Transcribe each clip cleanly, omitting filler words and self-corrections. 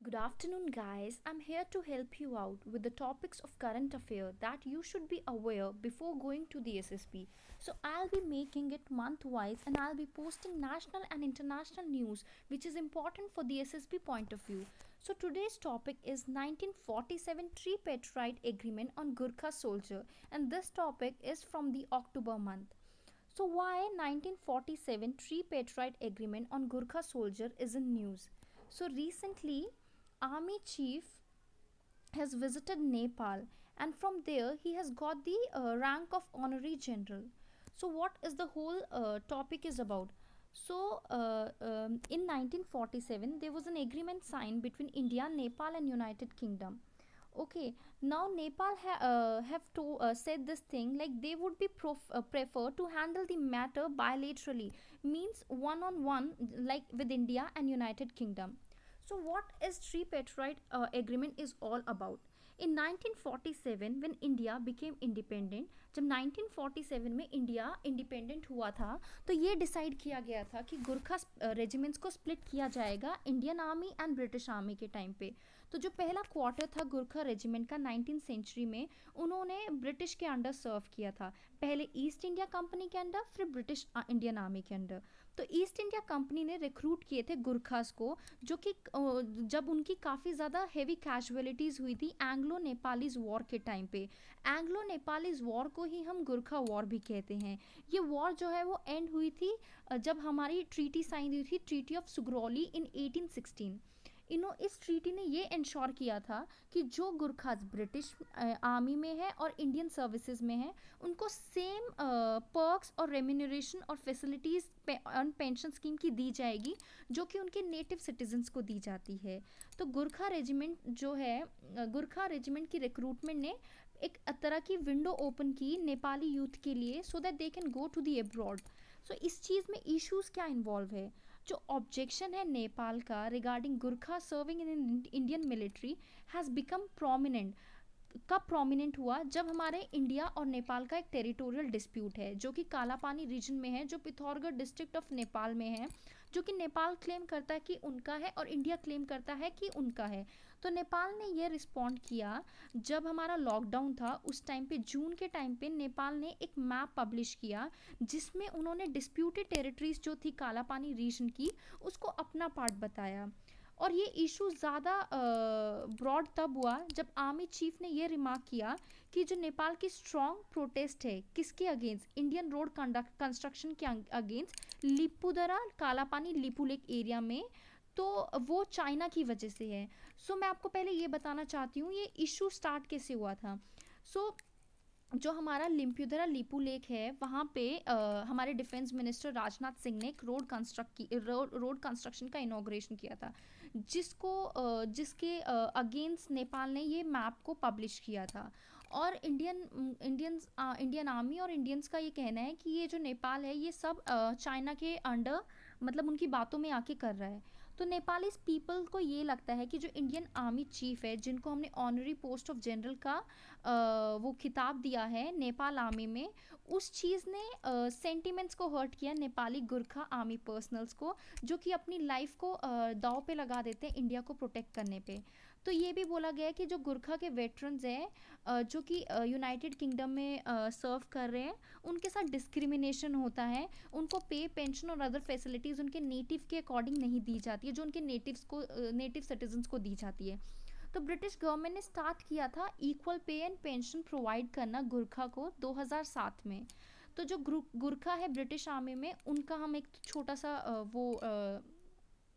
Good afternoon, guys. I'm here to help you out with the topics of current affair that you should be aware before going to the SSB. So, I'll be making it month wise and I'll be posting national and international news which is important for the SSB point of view. So, today's topic is 1947 Tripartite Agreement on Gurkha Soldier, and this topic is from the October month. So, why 1947 Tripartite Agreement on Gurkha Soldier is in news? So, recently, Army Chief has visited Nepal, and from there he has got the rank of Honorary General. So, what is the whole topic is about? So, in 1947, there was an agreement signed between India, Nepal, and United Kingdom. Okay, now Nepal said this thing like they would be prefer to handle the matter bilaterally, means one on one, like with India and United Kingdom. So, what is tripartite agreement is all about? In 1947 when India became independent, जब 1947 में India independent हुआ था तो ये decide किया गया था कि गुरखा रेजिमेंट्स को स्प्लिट किया जाएगा Indian army and British army के टाइम पे। तो जो पहला क्वार्टर था गुरखा रेजिमेंट का 19th सेंचुरी में उन्होंने ब्रिटिश के अंडर सर्व किया था, पहले ईस्ट इंडिया कंपनी के अंडर फिर ब्रिटिश इंडियन आर्मी के अंडर। तो ईस्ट इंडिया कंपनी ने रिक्रूट किए थे गुरखास को, जो कि जब उनकी काफ़ी ज़्यादा हेवी कैजुअलिटीज़ हुई थी एंग्लो नेपालीज वॉर के टाइम पे। एंग्लो नेपालीज वॉर को ही हम गुरखा वॉर भी कहते हैं। ये वॉर जो है वो एंड हुई थी जब हमारी ट्रीटी साइन हुई थी, ट्रीटी ऑफ सुगरौली इन 1816। इस ट्रीटी ने ये इंश्योर किया था कि जो गुरखाज ब्रिटिश आर्मी में है और इंडियन सर्विसेज में है उनको सेम पर्क्स और रेम्यूनरेशन और फैसिलिटीज़ पेंशन स्कीम की दी जाएगी जो कि उनके नेटिव सिटीजन्स को दी जाती है। तो गुरखा रेजिमेंट जो है, गुरखा रेजिमेंट की रिक्रूटमेंट ने एक तरह की विंडो ओपन की नेपाली यूथ के लिए so that they can go to the abroad. So इस चीज़ में इश्यूज़ क्या इन्वॉल्व है? जो ऑब्जेक्शन है नेपाल का regarding Gurkha serving in Indian military has become prominent. कब प्रोमिनेंट हुआ? जब हमारे इंडिया और नेपाल का एक टेरिटोरियल डिस्प्यूट है जो कि कालापानी रीजन में है, जो पिथौरगढ़ डिस्ट्रिक्ट ऑफ नेपाल में है, जो कि नेपाल क्लेम करता है कि उनका है और इंडिया क्लेम करता है कि उनका है। तो नेपाल ने ये रिस्पॉन्ड किया जब हमारा लॉकडाउन था उस टाइम पे, जून के टाइम पे नेपाल ने एक मैप पब्लिश किया जिसमें उन्होंने डिस्प्यूटेड टेरिटरीज जो थी कालापानी रीजन की उसको अपना पार्ट बताया। और ये इशू ज़्यादा ब्रॉड तब हुआ जब आर्मी चीफ ने ये रिमार्क किया कि जो नेपाल की स्ट्रॉन्ग प्रोटेस्ट है किसके अगेंस्ट, इंडियन रोड कंस्ट्रक्शन के अगेंस्ट लिपुदरा कालापानी लिपू लेक एरिया में, तो वो चाइना की वजह से है। सो मैं आपको पहले ये बताना चाहती हूँ ये इशू स्टार्ट कैसे हुआ था। सो जो हमारा लिम्प्युदरा लिपू लेक है वहाँ पे हमारे डिफेंस मिनिस्टर राजनाथ सिंह ने एक रोड कंस्ट्रक्शन का इनॉग्रेशन किया था जिसके अगेंस्ट नेपाल ने ये मैप को पब्लिश किया था। और इंडियन आर्मी और इंडियंस का ये कहना है कि ये जो नेपाल है ये सब चाइना के अंडर, मतलब उनकी बातों में आके कर रहा है। तो नेपाली पीपल को ये लगता है कि जो इंडियन आर्मी चीफ है जिनको हमने ऑनरी पोस्ट ऑफ जनरल का वो खिताब दिया है नेपाल आर्मी में, उस चीज़ ने सेंटिमेंट्स को हर्ट किया नेपाली गुरखा आर्मी पर्सनल्स को, जो कि अपनी लाइफ को दाव पे लगा देते हैं इंडिया को प्रोटेक्ट करने पे। तो ये भी बोला गया है कि जो गुरखा के वेटरन्स हैं जो कि यूनाइटेड किंगडम में सर्व कर रहे हैं उनके साथ डिस्क्रिमिनेशन होता है, उनको पे पेंशन और अदर फैसिलिटीज़ उनके नेटिव के अकॉर्डिंग नहीं दी जाती है जो उनके नेटिव सिटीजन्स को दी जाती है। तो ब्रिटिश गवर्नमेंट ने स्टार्ट किया था equal pay and pension provide करना गुरखा को 2007 में। तो जो गुरखा है ब्रिटिश आर्मी में उनका हम एक छोटा सा वो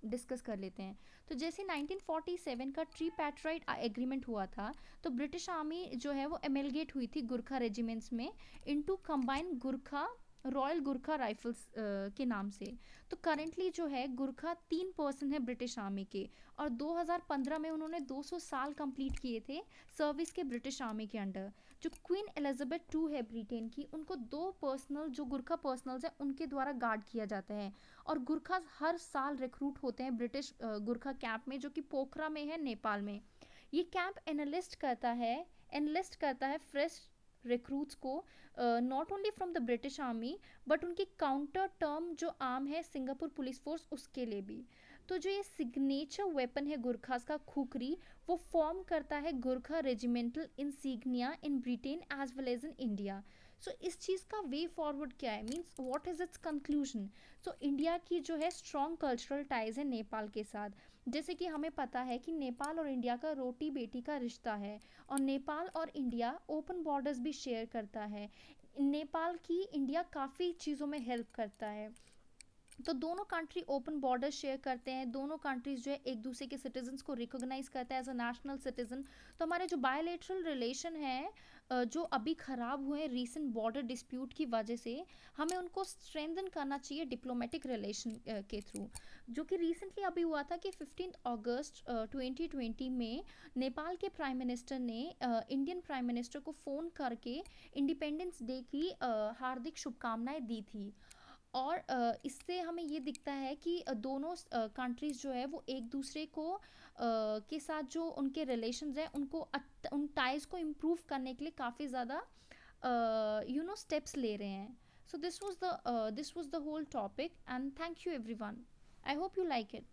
डिस्कस कर लेते हैं। तो जैसे 1947 का ट्रीपैट्राइट एग्रीमेंट हुआ था तो ब्रिटिश आर्मी जो है वो एमेलगेट हुई थी गुरखा रेजिमेंट्स में into combine Gurkha royal Gurkha rifles के नाम से। तो करेंटली जो है गुरखा 3% है ब्रिटिश आर्मी के, और 2015 में उन्होंने 200 साल कंप्लीट किए थे सर्विस के ब्रिटिश आर्मी के अंडर। जो क्वीन एलिजाबेथ टू है ब्रिटेन की, उनको 2 पर्सनल जो गुरखा पर्सनल्स हैं उनके द्वारा गार्ड किया जाता है। और गुरखा हर साल रिक्रूट होते हैं ब्रिटिश गुरखा कैंप में जो कि पोखरा में है नेपाल में। ये कैंप एनलिस्ट करता है फ्रेश रिक्रूट्स को not only from the British army but उनकी काउंटर टर्म जो आर्म है सिंगापुर पुलिस फोर्स उसके लिए भी। तो जो ये सिग्नेचर वेपन है गुरखास का, खुखरी, वो फॉर्म करता है Gurkha regimental insignia in Britain as well as in India. So इस चीज़ का वे फॉरवर्ड क्या है, means what is its conclusion. So India की जो है स्ट्रॉन्ग कल्चरल टाइज है नेपाल के साथ। जैसे कि हमें पता है कि नेपाल और इंडिया का रोटी बेटी का रिश्ता है, और नेपाल और इंडिया ओपन बॉर्डर्स भी शेयर करता है। नेपाल की इंडिया काफ़ी चीज़ों में हेल्प करता है। तो दोनों कंट्री ओपन बॉर्डर शेयर करते हैं, दोनों कंट्रीज जो है एक दूसरे के सिटीजन्स को रिकॉग्नाइज करता है एज अ नेशनल सिटीजन। तो हमारे जो बायोलेटरल रिलेशन है जो अभी ख़राब हुए हैं रीसेंट बॉर्डर डिस्प्यूट की वजह से, हमें उनको स्ट्रेंथन करना चाहिए डिप्लोमेटिक रिलेशन के थ्रू। जो कि रिसेंटली अभी हुआ था कि 15 अगस्त 2020 में नेपाल के प्राइम मिनिस्टर ने इंडियन प्राइम मिनिस्टर को फ़ोन करके इंडिपेंडेंस डे की हार्दिक शुभकामनाएं दी थी। और इससे हमें ये दिखता है कि दोनों कंट्रीज़ जो है वो एक दूसरे को के साथ जो उनके रिलेशंस हैं उनको उन टाइज को इम्प्रूव करने के लिए काफ़ी ज़्यादा स्टेप्स ले रहे हैं। So this was the whole topic, and thank you everyone. I hope you like it.